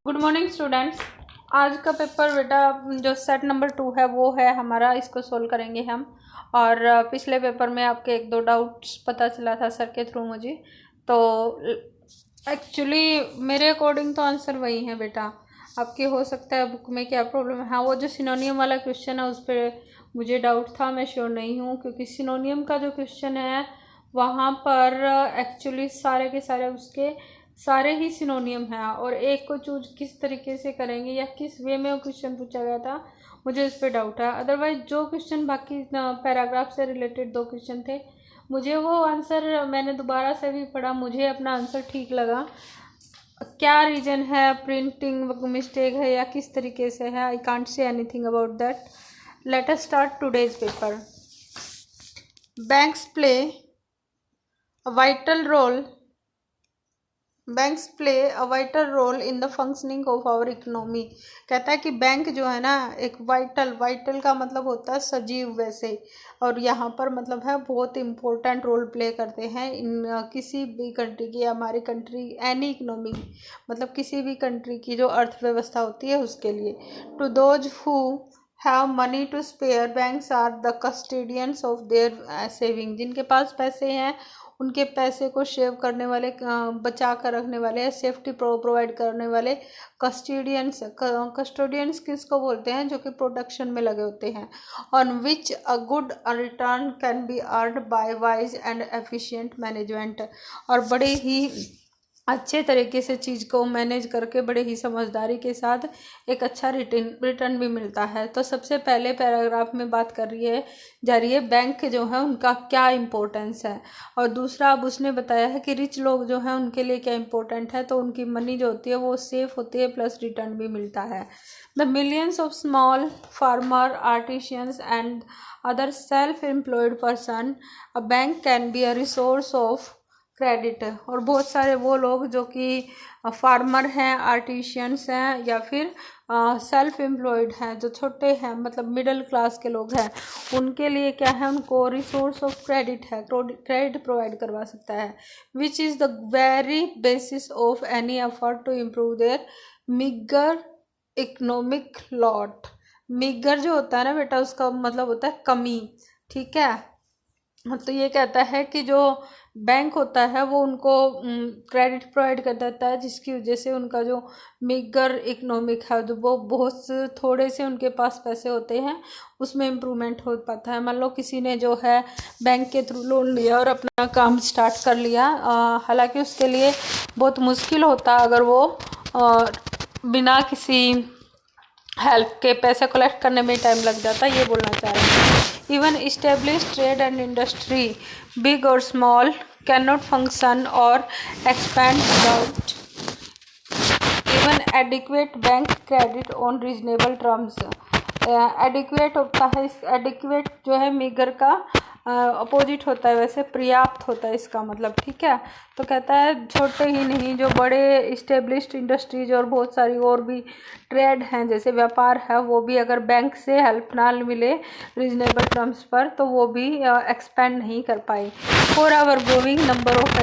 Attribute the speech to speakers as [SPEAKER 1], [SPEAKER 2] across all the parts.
[SPEAKER 1] Good morning students. आज का paper बेटा जो सेट नंबर 2 है वो है हमारा, इसको सोल्व करेंगे हम। और पिछले पेपर में आपके एक दो डाउट्स पता चला था सर के थ्रू मुझे, तो एक्चुअली मेरे अकॉर्डिंग तो आंसर वही है बेटा। आपके हो सकता है बुक में क्या प्रॉब्लम है। हाँ, वो जो सिनोनियम वाला क्वेश्चन है उस पर मुझे डाउट था, मैं श्योर नहीं हूँ, क्योंकि सिनोनियम का जो क्वेश्चन है वहाँ पर एक्चुअली सारे के सारे उसके सारे ही सिनोनियम हैं, और एक को चूज किस तरीके से करेंगे या किस वे में वो क्वेश्चन पूछा गया था, मुझे इस पर डाउट है। अदरवाइज जो क्वेश्चन बाकी पैराग्राफ से रिलेटेड दो क्वेश्चन थे, मुझे वो आंसर मैंने दोबारा से भी पढ़ा, मुझे अपना आंसर ठीक लगा। क्या रीजन है, प्रिंटिंग मिस्टेक है या किस तरीके से है, I can't say anything about that. Let us start today's paper. Banks play a vital role banks play a vital role in the functioning of our economy. कहता है कि बैंक जो है ना, एक वाइटल का मतलब होता है सजीव वैसे, और यहाँ पर मतलब है बहुत इम्पोर्टेंट रोल प्ले करते हैं इन किसी भी कंट्री की, हमारी कंट्री एनी इकोनॉमी, मतलब किसी भी कंट्री की जो अर्थव्यवस्था होती है उसके लिए। To those who have money to spare, banks are the custodians of their saving. जिनके पास पैसे हैं उनके पैसे को सेव करने वाले, बचा कर रखने वाले, सेफ्टी प्रोवाइड करने वाले कस्टोडियंस। कस्टोडियंस किसको बोलते हैं? जो कि प्रोटेक्शन में लगे होते हैं। On which a good return can be earn by wise and efficient management. और बड़े ही अच्छे तरीके से चीज़ को मैनेज करके बड़े ही समझदारी के साथ एक अच्छा रिटर्न भी मिलता है। तो सबसे पहले पैराग्राफ में बात कर रही है जा रही है बैंक जो है उनका क्या इम्पोर्टेंस है, और दूसरा अब उसने बताया है कि रिच लोग जो हैं उनके लिए क्या इम्पोर्टेंट है। तो उनकी मनी जो होती है वो सेफ होती है, प्लस रिटर्न भी मिलता है। The millions of small farmer, artisans and other self employed person, a bank can be a resource of credit. और बहुत सारे वो लोग जो कि फार्मर हैं, आर्टिशियंस हैं, या फिर सेल्फ एम्प्लॉयड हैं, जो छोटे हैं, मतलब मिडिल क्लास के लोग हैं, उनके लिए क्या है, उनको रिसोर्स ऑफ क्रेडिट है, क्रेडिट प्रोवाइड करवा सकता है। Which is the very basis of any effort to improve their meagre economic lot. Meagre जो होता है ना बेटा, उसका मतलब होता है कमी, ठीक है। तो ये कहता है कि जो बैंक होता है वो उनको क्रेडिट प्रोवाइड कर देता है, जिसकी वजह से उनका जो मिगर इकोनॉमिक है, जो वो बहुत थोड़े से उनके पास पैसे होते हैं, उसमें इम्प्रूवमेंट हो पाता है। मान लो किसी ने जो है बैंक के थ्रू लोन लिया और अपना काम स्टार्ट कर लिया, हालांकि उसके लिए बहुत मुश्किल होता अगर वो बिना किसी हेल्प के पैसे कलेक्ट करने में टाइम लग जाता, ये बोलना चाह रहे हैं। Even establish trade and industry, big और स्मॉल, कैन नॉट फंक्शन और expand without even adequate bank credit on reasonable terms. Adequate होता है, एडिक्वेट जो है मीगर का अपोजिट होता है, वैसे पर्याप्त होता है इसका मतलब, ठीक है। तो कहता है छोटे ही नहीं, जो बड़े इस्टेब्लिश्ड इंडस्ट्रीज और बहुत सारी और भी ट्रेड हैं, जैसे व्यापार है, वो भी अगर बैंक से हेल्प ना मिले रीजनेबल टर्म्स पर, तो वो भी एक्सपेंड नहीं कर पाए। For our growing number of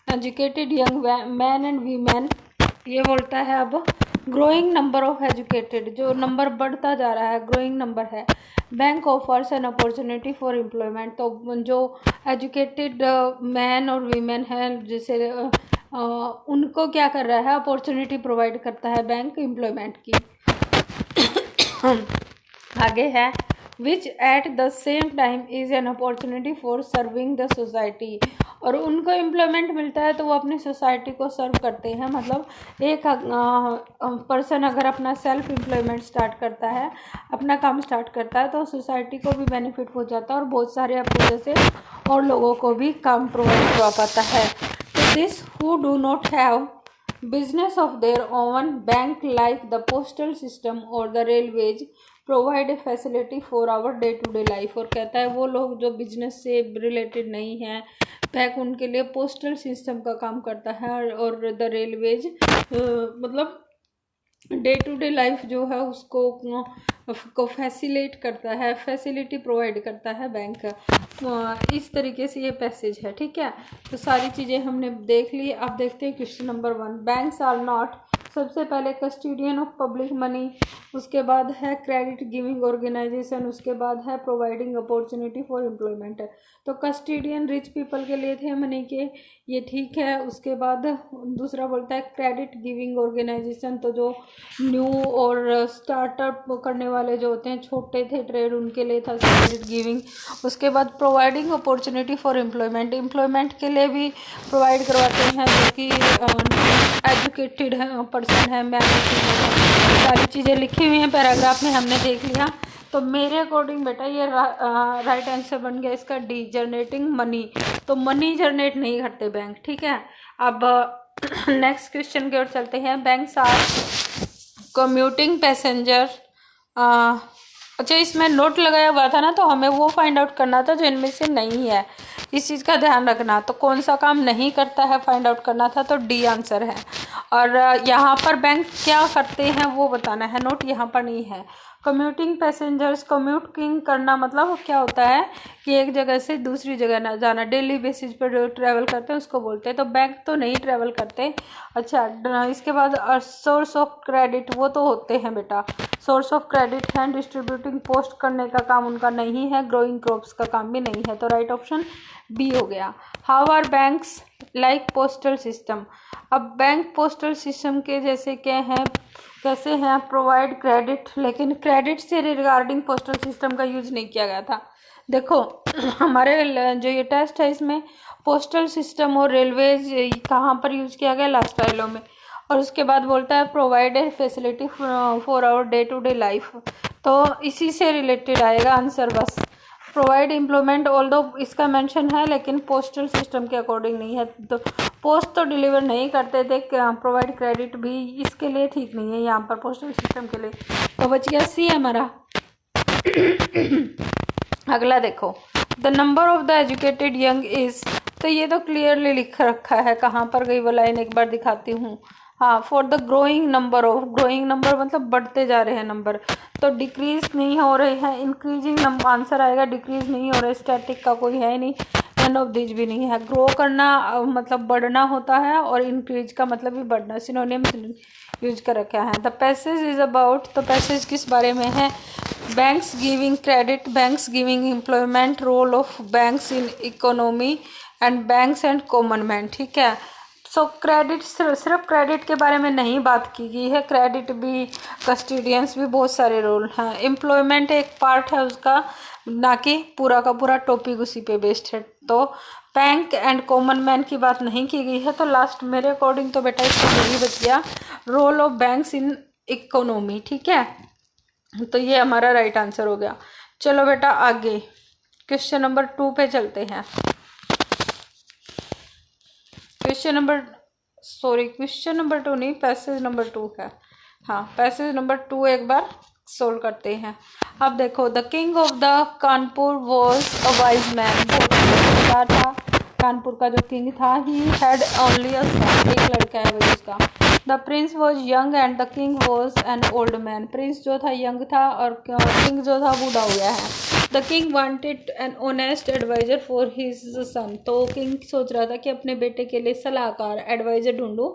[SPEAKER 1] educated young man and women, ये बोलता है अब ग्रोइंग नंबर ऑफ एजुकेटेड, जो नंबर बढ़ता जा रहा है, ग्रोइंग नंबर है। Bank offers an opportunity for employment, तो जो एजुकेटेड मैन और वीमेन हैं, जैसे उनको क्या कर रहा है, अपॉर्चुनिटी प्रोवाइड करता है बैंक एम्प्लॉयमेंट की। आगे है which at the same time is an opportunity for serving the society, और उनको एम्प्लॉयमेंट मिलता है तो वो अपनी सोसाइटी को सर्व करते हैं। मतलब एक पर्सन अगर अपना सेल्फ एम्प्लॉयमेंट स्टार्ट करता है, अपना काम स्टार्ट करता है, तो सोसाइटी को भी बेनिफिट हो जाता है और बहुत सारे अपनी वजह से और लोगों को भी काम प्रोवाइड करवा पाता है। तो this who do not have business of their own, bank like the postal system or the railways provide a facility for our day to day life। और कहता है वो लोग जो बिजनेस से रिलेटेड नहीं है, बैंक उनके लिए पोस्टल सिस्टम का काम करता है, और द रेलवेज मतलब डे टू डे लाइफ जो है उसको को फैसिलेट करता है, फैसिलिटी प्रोवाइड करता है बैंक। इस तरीके से ये पैसेज है, ठीक है। तो सारी चीज़ें हमने देख ली। अब देखते हैं question number 1। Banks are not, सबसे पहले कस्टोडियन ऑफ पब्लिक मनी, उसके बाद है क्रेडिट गिविंग ऑर्गेनाइजेशन, उसके बाद है प्रोवाइडिंग अपॉर्चुनिटी फॉर एम्प्लॉयमेंट। तो कस्टोडियन रिच पीपल के लिए थे मनी के, ये ठीक है। उसके बाद दूसरा बोलता है क्रेडिट गिविंग ऑर्गेनाइजेशन, तो जो न्यू और स्टार्टअप करने वाले जो होते हैं, छोटे थे ट्रेड, उनके लिए था क्रेडिट गिविंग। उसके बाद providing opportunity for employment, employment के लिए भी प्रोवाइड करवाते हैं जो कि एजुकेटेड है पर्सन है, मैरिड है। सारी चीज़ें लिखी हुई हैं पैराग्राफ में, हमने देख लिया। तो मेरे अकॉर्डिंग बेटा ये राइट आंसर बन गया इसका डी, जनरेटिंग मनी। तो मनी जनरेट नहीं करते बैंक, ठीक है। अब नेक्स्ट क्वेश्चन की ओर चलते हैं। बैंक्स आर कम्यूटिंग पैसेंजर, अच्छा इसमें नोट लगाया हुआ था ना, तो हमें वो फाइंड आउट करना था जो इनमें से नहीं है, इस चीज़ का ध्यान रखना। तो कौन सा काम नहीं करता है फाइंड आउट करना था, तो डी आंसर है। और यहाँ पर बैंक क्या करते हैं वो बताना है, नोट यहाँ पर नहीं है। कम्यूटिंग पैसेंजर्स, कम्यूटिंग करना मतलब क्या होता है कि एक जगह से दूसरी जगह ना जाना, डेली बेसिस पर जो ट्रैवल करते हैं उसको बोलते हैं। तो बैंक तो नहीं ट्रैवल करते। अच्छा इसके बाद सोर्स ऑफ क्रेडिट, वो तो होते हैं बेटा, सोर्स ऑफ क्रेडिट है। डिस्ट्रीब्यूटिंग पोस्ट करने का काम उनका नहीं है, ग्रोइंग क्रॉप्स का काम भी नहीं है। तो राइट ऑप्शन बी हो गया। How are banks like postal system, अब बैंक पोस्टल सिस्टम के जैसे क्या हैं, कैसे हैं, प्रोवाइड क्रेडिट, लेकिन क्रेडिट से रिगार्डिंग पोस्टल सिस्टम का यूज नहीं किया गया था। देखो हमारे जो ये टेस्ट है इसमें पोस्टल सिस्टम और रेलवेज कहाँ पर यूज किया गया, लास्ट टाइलों में। और उसके बाद बोलता है provided facility for our day to day life, तो इसी से रिलेटेड आएगा आंसर बस। प्रोवाइड एम्प्लॉयमेंट ऑल दो इसका मेंशन है, लेकिन पोस्टल सिस्टम के अकॉर्डिंग नहीं है। तो पोस्ट तो डिलीवर नहीं करते थे, प्रोवाइड क्रेडिट भी इसके लिए ठीक नहीं है यहाँ पर पोस्टल सिस्टम के लिए। तो बच गया सी हमारा। अगला देखो, the number of the educated young is, तो ये तो क्लियरली लिख रखा है, कहाँ पर गई वो लाइन एक बार दिखाती हूँ। हाँ, for the growing number of, growing number मतलब बढ़ते जा रहे हैं नंबर, तो डिक्रीज नहीं हो रहे हैं, इंक्रीजिंग नंबर आंसर आएगा, डिक्रीज नहीं हो रहे, स्टैटिक का कोई है नहीं, नन ऑफ दिस भी नहीं है। ग्रो करना मतलब बढ़ना होता है, और इंक्रीज का मतलब भी बढ़ना, सिनोनिम्स यूज कर रखा है। द पैसेज इज अबाउट, तो पैसेज किस बारे में है, banks giving credit, banks giving employment, role of banks in economy and banks and common man, ठीक है। सो क्रेडिट सिर्फ क्रेडिट के बारे में नहीं बात की गई है, क्रेडिट भी, कस्टोडियंस भी, बहुत सारे रोल हैं। एम्प्लॉयमेंट एक पार्ट है उसका, ना कि पूरा का पूरा टॉपिक उसी पे बेस्ड है। तो बैंक एंड कॉमन मैन की बात नहीं की गई है। तो लास्ट मेरे अकॉर्डिंग तो बेटा इसका यही बच गया, role of banks in economy, ठीक है। तो ये हमारा राइट आंसर हो गया। चलो बेटा आगे क्वेश्चन नंबर 2 पे चलते हैं। क्वेश्चन नंबर 2 नहीं, पैसेज नंबर 2 है। हाँ, पैसेज नंबर 2 एक बार सोल्व करते हैं। अब देखो, the king of the Kanpur was a wise man, क्या था, कानपुर का जो किंग था, ही हैड ओनली अ सन, एक लड़का है वही उसका। The Prince was young and the king was an old man, Prince जो था यंग था और किंग जो था बूढ़ा हो गया है। The king wanted an honest adviser for his son, तो किंग सोच रहा था कि अपने बेटे के लिए सलाहकार, एडवाइजर ढूंढूं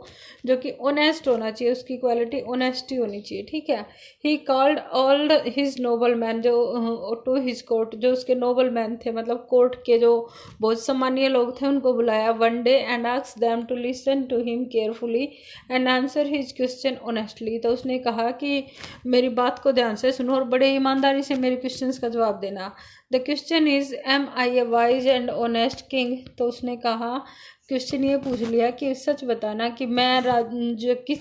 [SPEAKER 1] जो कि ऑनेस्ट होना चाहिए, उसकी क्वालिटी ऑनेस्टी होनी चाहिए, ठीक है। He called all his Nobel man, जो टू हिज कोर्ट, जो उसके नोबल मैन थे, मतलब कोर्ट के जो बहुत सम्मानीय लोग थे, उनको बुलाया one day and asked them to listen to him carefully and answer his question honestly. तो उसने कहा कि मेरी बात को ध्यान से सुनो और बड़े ईमानदारी से मेरे क्वेश्चंस का जवाब देना। The question is am I a wise and honest king, तो उसने कहा, क्वेश्चन ये पूछ लिया कि सच बताना कि मैं जो किस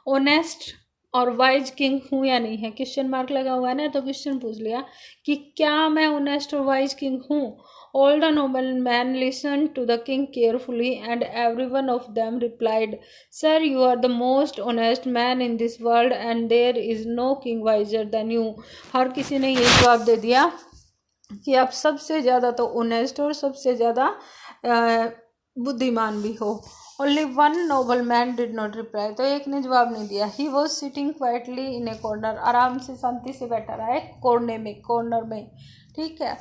[SPEAKER 1] ऑनेस्ट और वाइज किंग हूँ या नहीं है, क्वेश्चन मार्क लगा हुआ है ना, तो क्वेश्चन पूछ लिया कि क्या मैं ऑनेस्ट और वाइज किंग हूँ। All the noblemen listened to the king carefully, and every one of them replied, "Sir, you are the most honest man in this world, and there is no king wiser than you." हर किसी ने ये जवाब दे दिया कि आप सबसे ज़्यादा तो ऑनेस्ट और सबसे ज़्यादा बुद्धिमान भी हो। Only one noble man did not reply, तो एक ने जवाब नहीं दिया। He was sitting quietly in A corner, आराम से शांति से बैठा रहा है कॉर्नर में, ठीक है।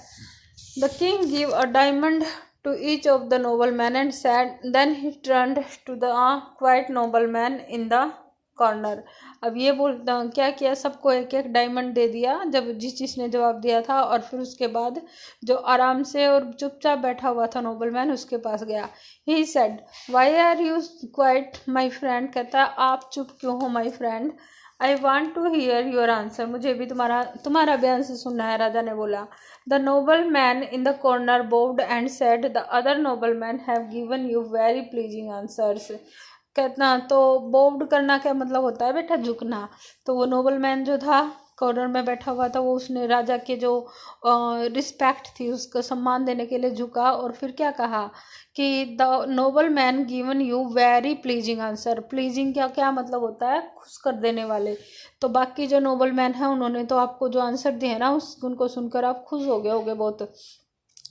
[SPEAKER 1] The king give a diamond to each of the noble man and said, then he turned to the quiet noble man in the corner. अब ये बोलता क्या किया, सबको एक एक डायमंड दे दिया जब जिसने जवाब दिया था, और फिर उसके बाद जो आराम से और चुपचाप बैठा हुआ था नोबलमैन उसके पास गया। He said why are you quiet my friend, कहता है आप चुप क्यों हो my friend. I want to hear your answer, मुझे भी तुम्हारा भी आंसर सुनना है, राजा ने बोला। The noble man in the corner bowed and said the other noble man have given you very pleasing answers. कहना तो बोव्ड करना क्या मतलब होता है बेटा, झुकना। तो वो नोबल मैन जो था कॉर्नर में बैठा हुआ था, वो उसने राजा के जो रिस्पेक्ट थी उसको सम्मान देने के लिए झुका, और फिर क्या कहा कि the noble man given you very pleasing answer. Pleasing क्या क्या मतलब होता है, खुश कर देने वाले। तो बाकी जो नोबल मैन है उन्होंने तो आपको जो आंसर दिए ना उनको सुनकर आप खुश हो गए होगे बहुत।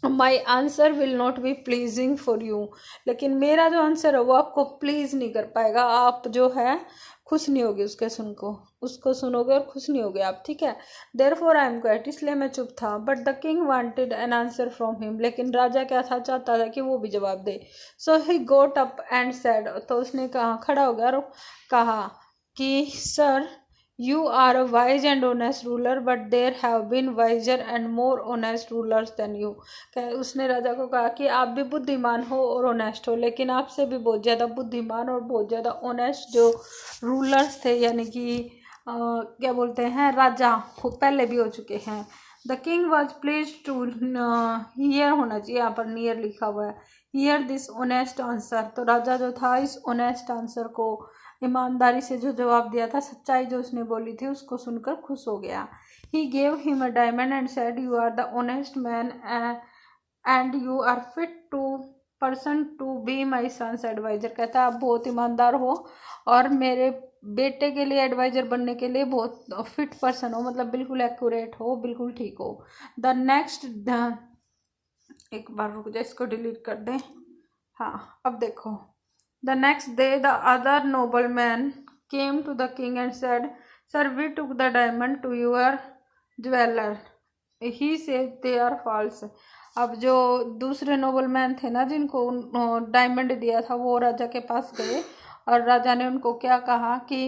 [SPEAKER 1] My answer will not be pleasing for you, लेकिन मेरा जो आंसर है वो आपको प्लीज़ नहीं कर पाएगा, आप जो है खुश नहीं होगे उसको सुनोगे और खुश नहीं होगे आप, ठीक है। Therefore I am quiet, इसलिए मैं चुप था। But the king wanted an answer from him, लेकिन राजा क्या था, चाहता था कि वो भी जवाब दे। सो ही गोट अप एंड सेड, तो उसने कहा, खड़ा हो गया और कहा कि sir You are a wise and honest ruler, but there have been wiser and more honest rulers than you. उसने राजा को कहा कि आप भी बुद्धिमान हो और ऑनेस्ट हो, लेकिन आपसे भी बहुत ज़्यादा बुद्धिमान और बहुत ज़्यादा ऑनेस्ट जो रूलर्स थे, यानी कि क्या बोलते हैं राजा, वो पहले भी हो चुके हैं। The king was please to hear, होना चाहिए यहाँ पर नियर लिखा हुआ है, हियर दिस ऑनेस्ट आंसर। तो राजा जो था इस ऑनेस्ट आंसर को, ईमानदारी से जो जवाब दिया था, सच्चाई जो उसने बोली थी, उसको सुनकर खुश हो गया। He gave him a diamond and said you are the honest man and you are fit to person to be my son's adviser. कहता है आप बहुत ईमानदार हो और मेरे बेटे के लिए एडवाइजर बनने के लिए बहुत फिट पर्सन हो, मतलब बिल्कुल एक्यूरेट हो, बिल्कुल ठीक हो। द नेक्स्ट, एक बार रुक जाए, इसको डिलीट कर दें। हाँ अब देखो, the next day the other nobleman came to the king and said, sir, we took the diamond to your jeweler, he said they are false। अब जो दूसरे नोबलमैन थे ना जिनको डायमंड दिया था, वो राजा के पास गए और राजा ने उनको क्या कहा कि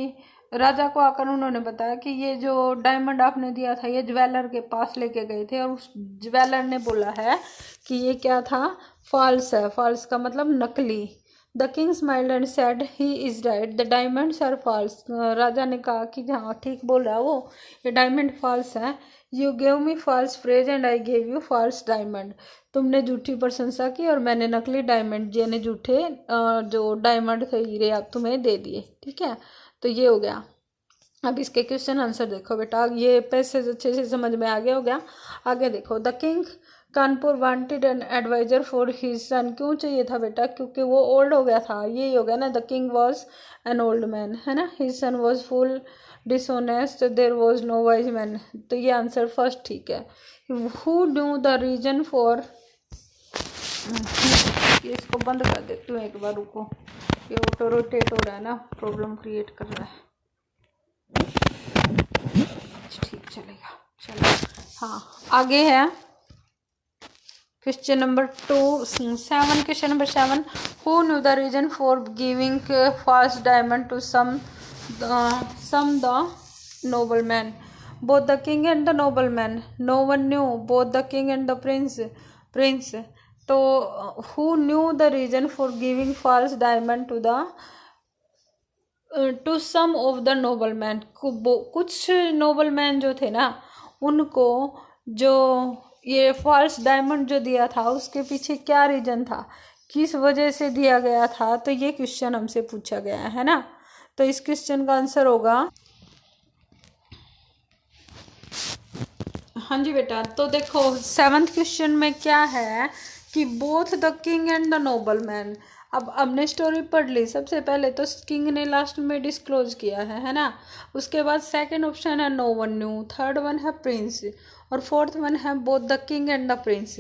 [SPEAKER 1] राजा को आकर उन्होंने बताया कि ये जो डायमंड आपने दिया था ये ज्वेलर के पास लेके गए थे, और उस ज्वेलर ने बोला है कि ये क्या था, फॉल्स है। फॉल्स का मतलब नकली। The king smiled and said he is right the diamonds are false. राजा ने कहा कि हाँ ठीक बोल रहा है वो, ये डायमंड फॉल्स है। You gave me false praise and I gave you false diamond. तुमने झूठी प्रशंसा की और मैंने नकली डायमंड, यानी झूठे जो डायमंड थे हीरे, आप तुम्हें दे दिए, ठीक है। तो ये हो गया। अब इसके क्वेश्चन आंसर देखो बेटा, ये पैसेज अच्छे से समझ में आ गया हो गया। आगे देखो, the king Kanpur wanted an adviser for his son. क्यों चाहिए था बेटा, क्योंकि वो ओल्ड हो गया था, यही हो गया ना, the king was an old man, है ना। His son was full dishonest, there was no wise man. तो ये आंसर फर्स्ट ठीक है। Who knew the reason for, इसको बंद कर देती हूँ एक बार, रुको, ये ऑटो रोटेट हो रहा है ना, प्रॉब्लम क्रिएट कर रहा है। ठीक चलेगा, चलो। हाँ आगे है question number 7। Question number 7, who knew the reason for giving false diamond to some the noble man, both the king and the noble man. No one knew, both the king and the prince. तो who knew the reason for giving false diamond to some of the noble man. कुछ noble man जो थे ना, उनको जो ये false diamond जो दिया था उसके पीछे क्या रीजन था, किस वजह से दिया गया था, तो ये क्वेश्चन हमसे पूछा गया है ना। तो इस क्वेश्चन का आंसर होगा, हाँ जी बेटा। तो देखो 7th क्वेश्चन में क्या है कि both the king and the noble man. अब हमने स्टोरी पढ़ ली, सबसे पहले तो किंग ने लास्ट में डिस्क्लोज किया है ना। उसके बाद सेकंड ऑप्शन है no one knew, third one है प्रिंस, और फोर्थ वन है both the king and the prince.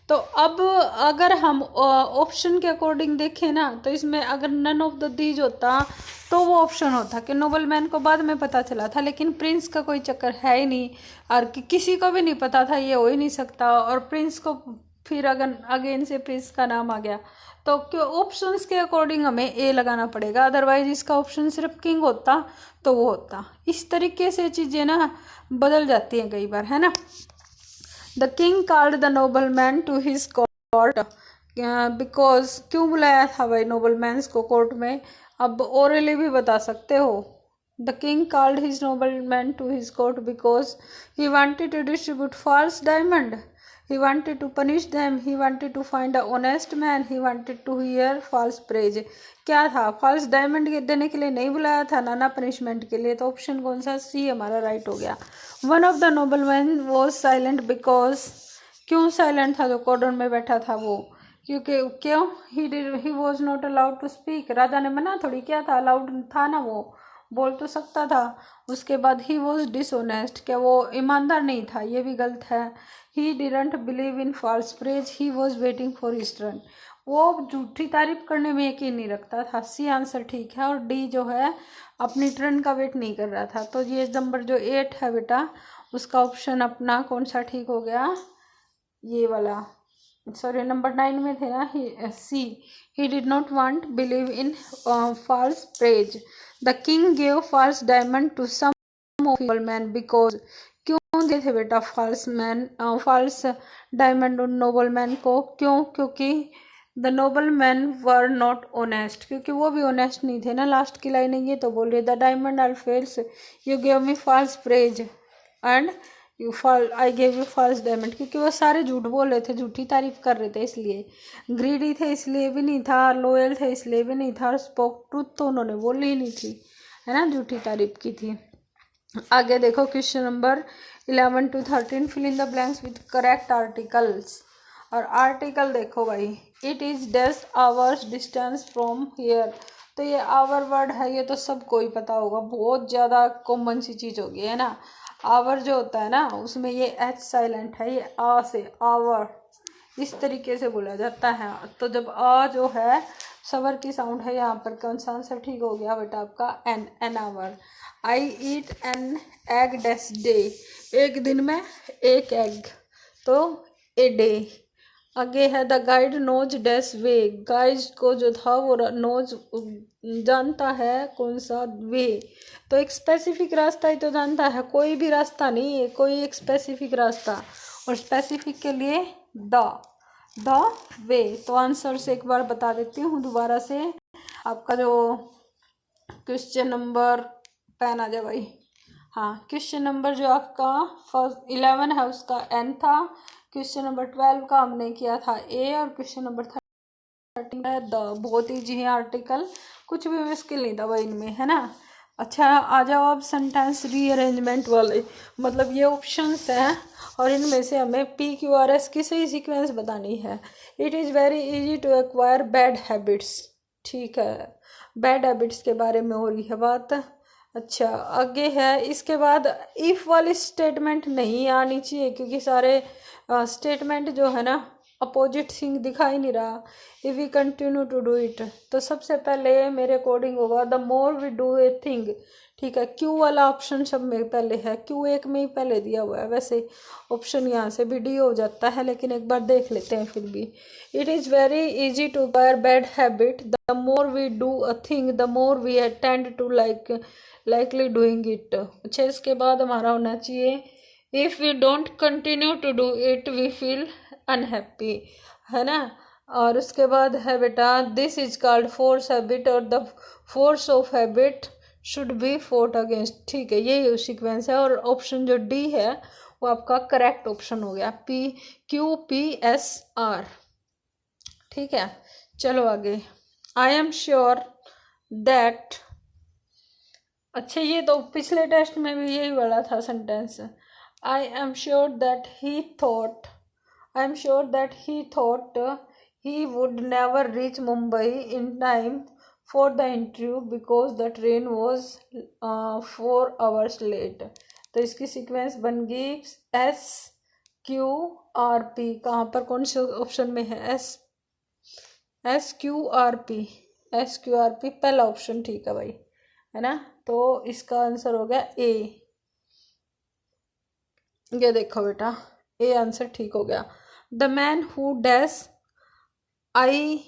[SPEAKER 1] तो अब अगर हम ऑप्शन के अकॉर्डिंग देखें ना, तो इसमें अगर नन ऑफ द दीज होता तो वो ऑप्शन होता कि नोबलमैन को बाद में पता चला था, लेकिन प्रिंस का कोई चक्कर है ही नहीं, और किसी को भी नहीं पता था, ये हो ही नहीं सकता। और प्रिंस को फिर अगर अगेन से प्रिंस का नाम आ गया, तो क्यों ऑप्शंस के अकॉर्डिंग हमें ए लगाना पड़ेगा, अदरवाइज इसका ऑप्शन सिर्फ किंग होता तो वो होता। इस तरीके से चीज़ें ना बदल जाती हैं कई बार, है ना। The king called the nobleman to his court, because क्यों बुलाया था भाई नोबलमैन्स को कोर्ट में, अब ओरली भी बता सकते हो। The king called his nobleman to his court because he wanted to distribute false diamond, he wanted to punish them, he wanted to find a honest man, he wanted to hear false praise। क्या था, false diamond देने के लिए नहीं बुलाया था, नाना punishment के लिए। तो ऑप्शन कौन सा, सी हमारा राइट हो गया। One of the nobleman was silent because, क्यों साइलेंट था जो कॉर्डन में बैठा था वो, क्योंकि क्यों, he was not allowed to speak, राजा ने मना थोड़ी किया था, अलाउड था ना, वो बोल तो सकता था। उसके बाद ही वॉज डिसऑनेस्ट, क्या वो ईमानदार नहीं था, ये भी गलत है। He didn't believe in false praise, he was waiting for his turn, वो झूठी तारीफ करने में यकीन नहीं रखता था। सी आंसर ठीक है। और डी जो है अपनी टर्न का वेट नहीं कर रहा था। तो ये नंबर जो 8 है बेटा, उसका ऑप्शन अपना कौन सा ठीक हो गया, ये वाला, सॉरी नंबर 9 में थे ना, see, he did not want believe in false praise. The king gave false diamond to some nobleman because, क्यों दिए थे बेटा फॉल्स डायमंड उन नोबलमैन को, क्यों, क्योंकि the nobleman were not honest, क्योंकि वो भी ऑनेस्ट नहीं थे ना। लास्ट की लाइन ये तो बोल रही, the diamond are false, you gave me false praise and I gave you false diamond, क्योंकि वो सारे झूठ बोल रहे थे, झूठी तारीफ कर रहे थे, इसलिए ग्रीडी थे इसलिए भी नहीं था, लॉयल थे इसलिए भी नहीं था, और स्पोक ट्रूथ तो उन्होंने बोली ही नहीं थी, है ना, झूठी तारीफ की थी। आगे देखो question number 11 to 13, fill in the blanks with correct articles. और आर्टिकल देखो भाई, it is dash hours distance from here, तो ये आवर वर्ड है, ये तो सबको ही पता होगा, बहुत ज़्यादा कॉमन सी चीज़ होगी, है ना। आवर जो होता है ना, उसमें ये एच साइलेंट है, ये आ से आवर इस तरीके से बोला जाता है। तो जब आ जो है सवर की साउंड है यहाँ पर, कौन सा आंसर ठीक हो गया बेटा आपका, an hour. I eat an egg dash day, एक दिन में एक एग, तो ए डे। आगे है the guide knows dash way, guide को जो था वो नोज जानता है कौन सा वे, तो एक स्पेसिफिक रास्ता ही तो जानता है, कोई भी रास्ता नहीं है, कोई एक स्पेसिफिक रास्ता, और स्पेसिफिक के लिए द वे। तो आंसर से एक बार बता देती हूँ दोबारा से, आपका जो क्वेश्चन नंबर, पेन आ जाए भाई, हाँ, क्वेश्चन नंबर जो आपका फर्स्ट 11 है उसका एन था, क्वेश्चन नंबर 12 का हमने किया था ए, और क्वेश्चन नंबर 13 है द। बहुत ईजी है आर्टिकल, कुछ भी मुश्किल नहीं था भाई इनमें, है ना। अच्छा आ जाओ अब सेंटेंस रीअरेंजमेंट वाले, मतलब ये ऑप्शंस हैं और इनमें से हमें पी क्यू आर एस की सही सीक्वेंस बतानी है। It is very easy to acquire bad habits, ठीक है, बैड हैबिट्स के बारे में हो रही है बात। अच्छा आगे है, इसके बाद इफ़ वाली स्टेटमेंट नहीं आनी चाहिए, क्योंकि सारे स्टेटमेंट जो है ना अपोजिट थिंग दिखा ही नहीं रहा। If we continue to do it, तो सबसे पहले मेरे अकॉर्डिंग होगा the more we do a thing, ठीक है, क्यू वाला ऑप्शन सब में पहले है, क्यू एक में ही पहले दिया हुआ है, वैसे ऑप्शन यहाँ से भी डी हो जाता है, लेकिन एक बार देख लेते हैं फिर भी। It is very easy to acquire bad habit, the more we do a thing the more we attend to likely doing it. अच्छा इसके बाद हमारा होना चाहिए if we don't continue to do it we feel unhappy, है ना। और उसके बाद है बेटा this is called force habit, और the force of habit should be fought against, ठीक है, ये सीक्वेंस है। और ऑप्शन जो डी है वो आपका करेक्ट ऑप्शन हो गया, QPSR, ठीक है। चलो आगे, आई एम श्योर दैट, अच्छा ये तो पिछले टेस्ट में भी यही वाला था sentence, I am sure that he thought, I am sure that he thought he would never reach Mumbai in time for the interview because the train was 4 hours late। तो इसकी सीक्वेंस बन गई S SQRP कहाँ पर, कौन से option में है? SQRP, SQRP पहला ऑप्शन ठीक है भाई, है ना। तो इसका आंसर हो गया ए। ये देखो बेटा, ए आंसर ठीक हो गया। The man who dash I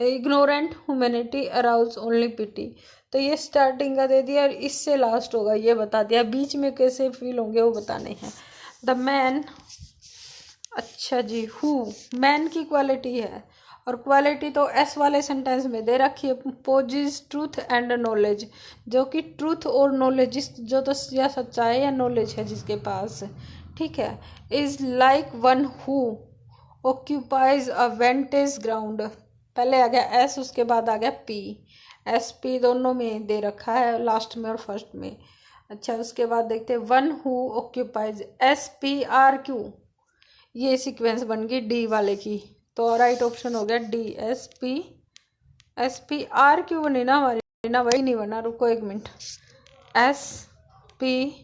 [SPEAKER 1] ignorant humanity arouse only pity. तो ये स्टार्टिंग का दे दिया और इससे लास्ट होगा ये बता दिया, बीच में कैसे फील होंगे वो बताने हैं। द मैन, अच्छा जी, हु मैन की क्वालिटी है, और क्वालिटी तो एस वाले सेंटेंस में दे रखी है, पोजिज ट्रूथ एंड नॉलेज, जो कि ट्रूथ और नॉलेज जो तो या सच्चाई या नॉलेज है जिसके पास, ठीक है। Is like one who occupies a vantage ground, पहले आ गया एस, उसके बाद आ गया पी, एस पी दोनों में दे रखा है, लास्ट में और फर्स्ट में। अच्छा, उसके बाद देखते हैं वन हु ऑक्यूपाइज, SPRQ, ये सीक्वेंस बन गई डी वाले की, तो राइट ऑप्शन हो गया डी, SPRQ बनी ना हमारी, ना वही नहीं बना, रुको एक मिनट, SPRQ,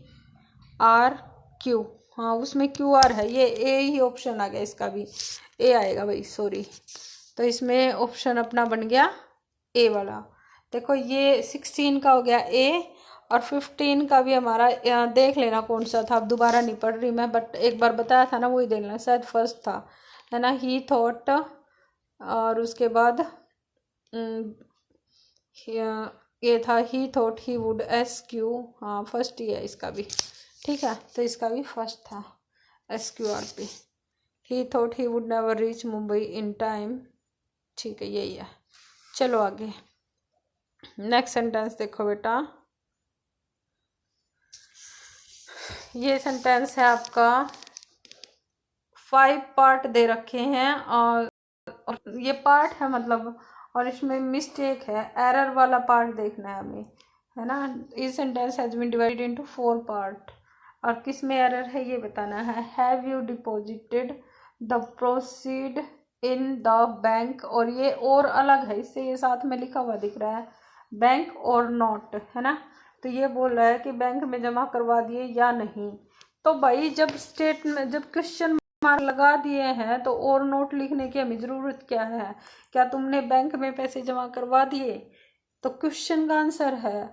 [SPEAKER 1] हाँ उसमें QR है, ये ए ही ऑप्शन आ गया, इसका भी ए आएगा भाई, सॉरी। तो इसमें ऑप्शन अपना बन गया ए वाला। देखो ये 16 का हो गया ए, और 15 का भी हमारा देख लेना कौन सा था, अब दोबारा नहीं पढ़ रही मैं, बट एक बार बताया था ना वही देख लेना, शायद फर्स्ट था, है ना। ही थॉट, और उसके बाद ये था ही थॉट ही वुड SQ, हाँ फर्स्ट ही है इसका भी, ठीक है। तो इसका भी फर्स्ट था SQRP। He thought he would never reach Mumbai in time, ठीक है यही है। चलो आगे, नेक्स्ट सेंटेंस देखो बेटा, ये सेंटेंस है आपका, 5 पार्ट दे रखे हैं, और ये पार्ट है मतलब, और इसमें मिस्टेक है, एरर वाला पार्ट देखना है हमें, है ना। इस sentence has been divided into 4 part, और किस में एरर है ये बताना है। Have you deposited the proceed in the bank, और ये और अलग है, इससे ये साथ में लिखा हुआ दिख रहा है बैंक और नॉट, है ना। तो ये बोल रहा है कि बैंक में जमा करवा दिए या नहीं। तो भाई जब स्टेट में, जब क्वेश्चन मार्क लगा दिए हैं तो और नोट लिखने की हमें ज़रूरत क्या है, क्या तुमने बैंक में पैसे जमा करवा दिए, तो क्वेश्चन का आंसर है।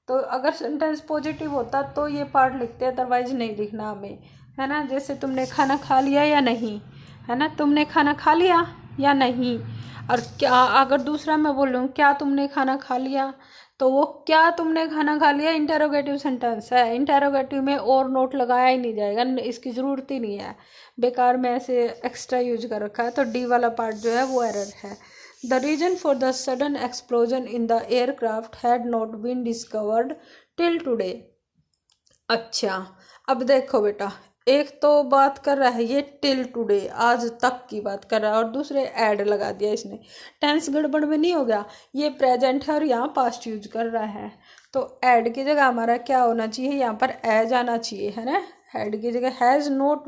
[SPEAKER 1] तो अगर सेंटेंस पॉजिटिव होता तो ये पार्ट लिखते, अदरवाइज नहीं लिखना हमें, है ना। जैसे तुमने खाना खा लिया या नहीं, है ना, तुमने खाना खा लिया या नहीं। और क्या, अगर दूसरा मैं बोलूँ क्या तुमने खाना खा लिया, तो वो क्या तुमने खाना खा लिया इंटेरोगेटिव सेंटेंस है, इंटेरोगेटिव में और नोट लगाया ही नहीं जाएगा, इसकी ज़रूरत ही नहीं है, बेकार में ऐसे एक्स्ट्रा यूज कर रखा है। तो डी वाला पार्ट जो है वो एरर है। The reason for the sudden explosion in the aircraft had not been discovered till today. अच्छा, अब देखो बेटा, एक तो बात कर रहा है ये टिल टुडे, आज तक की बात कर रहा है, और दूसरे ऐड लगा दिया इसने, टेंस गड़बड़ में नहीं हो गया, ये प्रेजेंट है और यहाँ पास्ट यूज कर रहा है। तो ऐड की जगह हमारा क्या होना चाहिए, यहाँ पर एज आना चाहिए, है ना। ऐड की जगह has not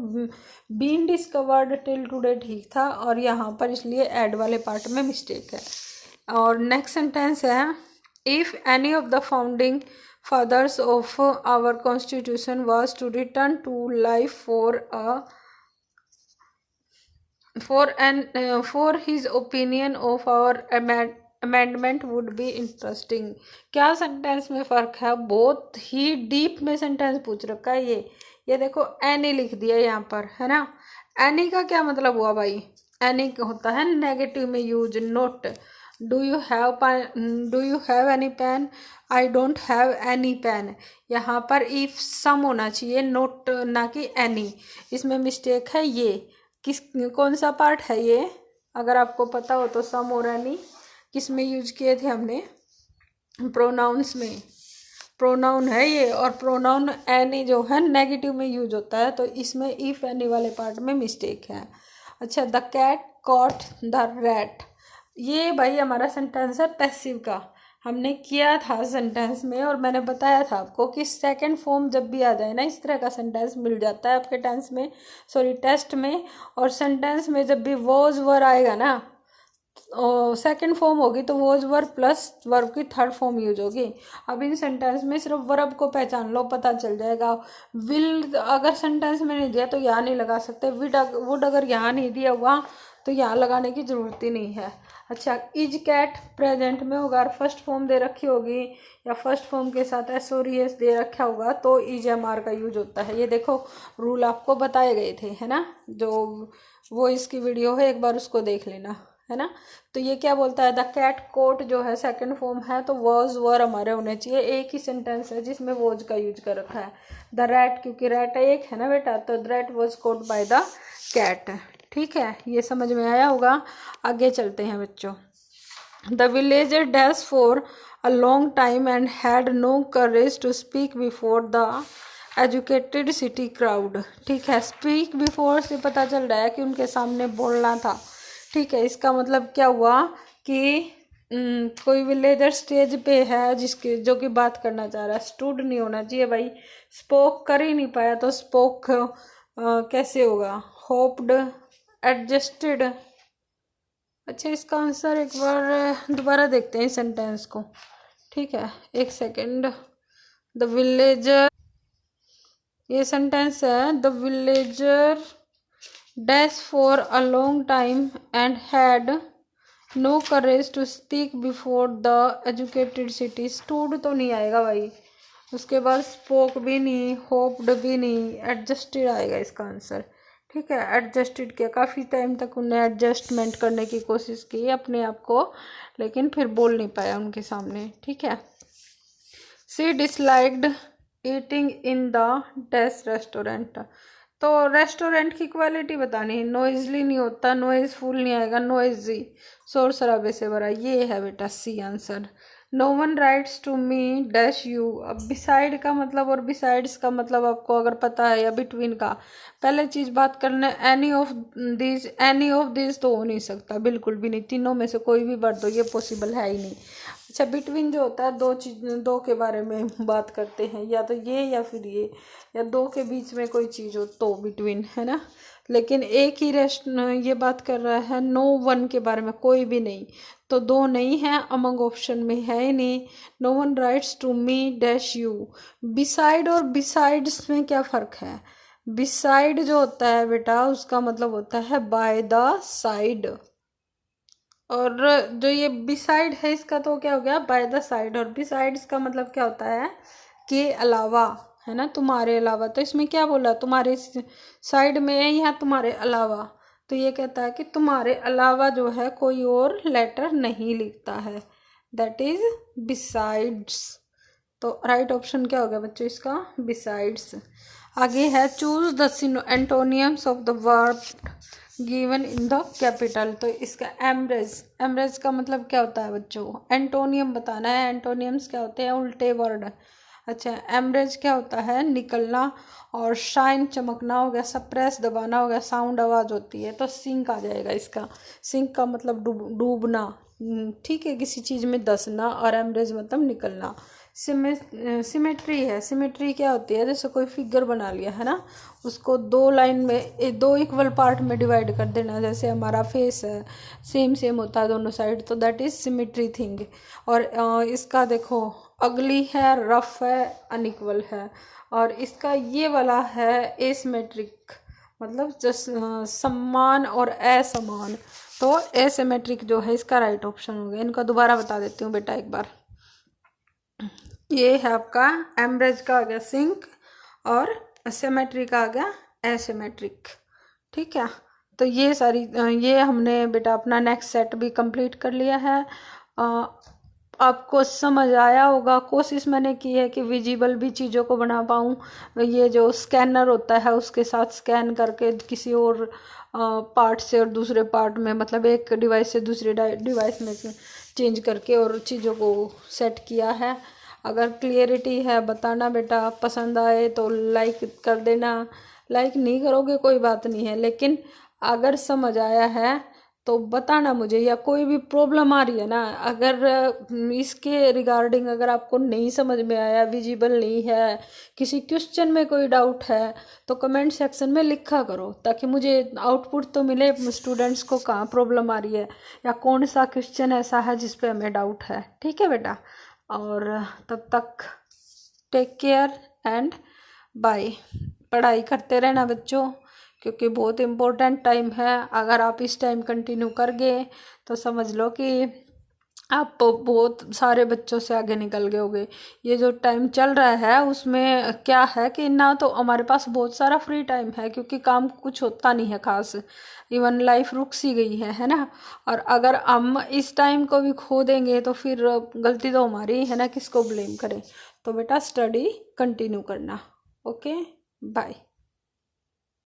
[SPEAKER 1] been discovered till today ठीक था, और यहाँ पर इसलिए ऐड वाले पार्ट में मिस्टेक है। और नेक्स्ट सेंटेंस है, if any of the founding fathers of our constitution was to return to life for his opinion of our amendment would be interesting। क्या सेंटेंस में फ़र्क है, बहुत ही डीप में सेंटेंस पूछ रखा है ये देखो एनी लिख दिया यहाँ पर, है ना। एनी का क्या मतलब हुआ भाई, एनी होता है नेगेटिव में use, note. Do you have any pen, I don't have any pen, यहाँ पर इफ सम होना चाहिए, नोट ना कि एनी, इसमें मिस्टेक है। ये कौन सा पार्ट है ये, अगर आपको पता हो तो, सम और एनी किस में यूज किए थे हमने, प्रोनाउंस में, प्रोनाउन है ये, और प्रोनाउन एनी जो है नेगेटिव में यूज होता है, तो इसमें इफ एनी वाले पार्ट में मिस्टेक है। अच्छा, the cat caught the rat, ये भाई हमारा सेंटेंस है पैसिव का, हमने किया था सेंटेंस में, और मैंने बताया था आपको कि सेकंड फॉर्म जब भी आ जाए ना, इस तरह का सेंटेंस मिल जाता है आपके टेंस में, सॉरी टेस्ट में, और सेंटेंस में जब भी वॉज वर आएगा ना, सेकंड फॉर्म होगी तो वॉज वर्ब प्लस वर्ब की थर्ड फॉर्म यूज होगी। अब इन सेंटेंस में सिर्फ वर्ब को पहचान लो, पता चल जाएगा। विल अगर सेंटेंस में नहीं दिया तो यहाँ नहीं लगा सकते। वुड अगर यहाँ नहीं दिया हुआ तो यहाँ लगाने की जरूरत ही नहीं है। अच्छा, इज कैट प्रेजेंट में होगा और फर्स्ट फॉर्म दे रखी होगी या फर्स्ट फॉर्म के साथ एस दे रखा होगा तो इज एम आर का यूज होता है। ये देखो रूल आपको बताए गए थे, है ना, जो वो इसकी वीडियो है, एक बार उसको देख लेना, है ना। तो ये क्या बोलता है, द कैट कोट जो है सेकंड फॉर्म है तो वॉज वर हमारे होने चाहिए। एक ही सेंटेंस है जिसमें वॉज का यूज कर रखा है। द रैट, क्योंकि रैट एक है ना बेटा, तो the rat was caught by the cat. ठीक है, ये समझ में आया होगा। आगे चलते हैं बच्चों। The villager dash for a long time and had no courage to speak before the educated city crowd. ठीक है, स्पीक बिफोर से पता चल रहा है कि उनके सामने बोलना था। ठीक है, इसका मतलब क्या हुआ कि कोई विलेजर स्टेज पे है जिसके जो कि बात करना चाह रहा है। स्टूड नहीं होना चाहिए भाई, स्पोक कर ही नहीं पाया तो स्पोक कैसे होगा। Hoped, adjusted. अच्छा, इसका आंसर एक बार दोबारा देखते हैं सेंटेंस को। ठीक है, एक सेकेंड। द विलेजर, ये सेंटेंस है, the villager dash for a long time and had no courage to speak before the educated city. Stood तो नहीं आएगा भाई, उसके बाद स्पोक भी नहीं, होप्ड भी नहीं, एडजस्टेड आएगा इसका आंसर। ठीक है, एडजस्टेड किया, काफ़ी टाइम तक उन्हें एडजस्टमेंट करने की कोशिश की अपने आप को, लेकिन फिर बोल नहीं पाया उनके सामने। ठीक है, she disliked eating in the dash restaurant. तो रेस्टोरेंट की क्वालिटी बतानी है। नॉइजली नहीं होता, नॉइजफुल नहीं आएगा, नॉइजी, शोर शराबे से भरा। ये है बेटा C answer. No one writes to me dash you. अब बिसाइड का मतलब और बिसाइड्स का मतलब आपको अगर पता है, या बिटवीन का, पहले चीज बात करना, एनी ऑफ दिस तो हो नहीं सकता, बिल्कुल भी नहीं। तीनों में से कोई भी भर दो, ये पॉसिबल है ही नहीं। अच्छा, बिटवीन जो होता है, दो चीज, दो के बारे में बात करते हैं, या तो ये या फिर ये, या दो के बीच में कोई चीज हो तो बिटवीन, है ना। लेकिन एक ही ये बात कर रहा है नो वन के बारे में, कोई भी नहीं, तो दो नहीं है, अमंग ऑप्शन में है ही नहीं। No one writes to me dash you. Beside और बिसाइड्स में क्या फर्क है। बिसाइड जो होता है बेटा, उसका मतलब होता है बाय द साइड, और जो ये बिसाइड है इसका तो क्या हो गया, बाय द साइड। और बिसाइड्स का मतलब क्या होता है, के अलावा, है ना, तुम्हारे अलावा। तो इसमें क्या बोला, तुम्हारे साइड में है या तुम्हारे अलावा। तो ये कहता है कि तुम्हारे अलावा जो है कोई और लेटर नहीं लिखता है, दैट इज बिसाइड्स। तो राइट ऑप्शन क्या हो गया बच्चों इसका, बिसाइड्स। आगे है, choose the एंटोनियम्स of the verb given in the capital. तो इसका एमरेज, एमरेज का मतलब क्या होता है बच्चों, एंटोनियम बताना है। एंटोनियम्स क्या होते हैं, उल्टे वर्ड। अच्छा, एमरेज क्या होता है, निकलना। और शाइन चमकना हो गया, सप्रेस दबाना हो गया, साउंड आवाज होती है, तो सिंक आ जाएगा इसका। सिंक का मतलब डूबना। ठीक है, किसी चीज में धंसना, और एमरेज मतलब निकलना। सिमेट्री है, सिमेट्री क्या होती है, जैसे कोई फिगर बना लिया है ना, उसको दो लाइन में, दो इक्वल पार्ट में डिवाइड कर देना। जैसे हमारा फेस है, सेम सेम होता है दोनों साइड, तो दैट इज सिमेट्री थिंग। और इसका देखो, अगली है, रफ है, अनइक्वल है। और इसका ये वाला है एसिमेट्रिक, मतलब समान और असमान। तो एसिमेट्रिक जो है इसका राइट ऑप्शन हो गया। इनका दोबारा बता देती हूँ बेटा एक बार। ये है आपका एमरेज का आ गया सिंक, और सिमेट्री का आ गया एसिमेट्रिक। ठीक है, तो ये सारी ये हमने बेटा अपना नेक्स्ट सेट भी कंप्लीट कर लिया है। आपको समझ आया होगा। कोशिश मैंने की है कि विजिबल भी चीज़ों को बना पाऊँ। ये जो स्कैनर होता है उसके साथ स्कैन करके किसी और पार्ट से और दूसरे पार्ट में, मतलब एक डिवाइस से दूसरे डिवाइस में चेंज करके और चीज़ों को सेट किया है। अगर क्लियरिटी है बताना बेटा, पसंद आए तो लाइक कर देना। लाइक नहीं करोगे कोई बात नहीं है, लेकिन अगर समझ आया है तो बताना मुझे, या कोई भी प्रॉब्लम आ रही है ना, अगर इसके रिगार्डिंग अगर आपको नहीं समझ में आया, विजिबल नहीं है, किसी क्वेश्चन में कोई डाउट है, तो कमेंट सेक्शन में लिखा करो, ताकि मुझे आउटपुट तो मिले स्टूडेंट्स को कहाँ प्रॉब्लम आ रही है या कौन सा क्वेश्चन ऐसा है जिस पे हमें डाउट है। ठीक है बेटा, और तब तक टेक केयर एंड बाय। पढ़ाई करते रहना बच्चों, क्योंकि बहुत इम्पोर्टेंट टाइम है। अगर आप इस टाइम कंटिन्यू कर गए तो समझ लो कि आप बहुत सारे बच्चों से आगे निकल गए होगे। ये जो टाइम चल रहा है उसमें क्या है कि ना तो हमारे पास बहुत सारा फ्री टाइम है, क्योंकि काम कुछ होता नहीं है खास, इवन लाइफ रुक सी गई है ना। और अगर हम इस टाइम को भी खो देंगे तो फिर गलती तो हमारी है ना, किसको ब्लेम करें। तो बेटा स्टडी कंटिन्यू करना। Okay, bye.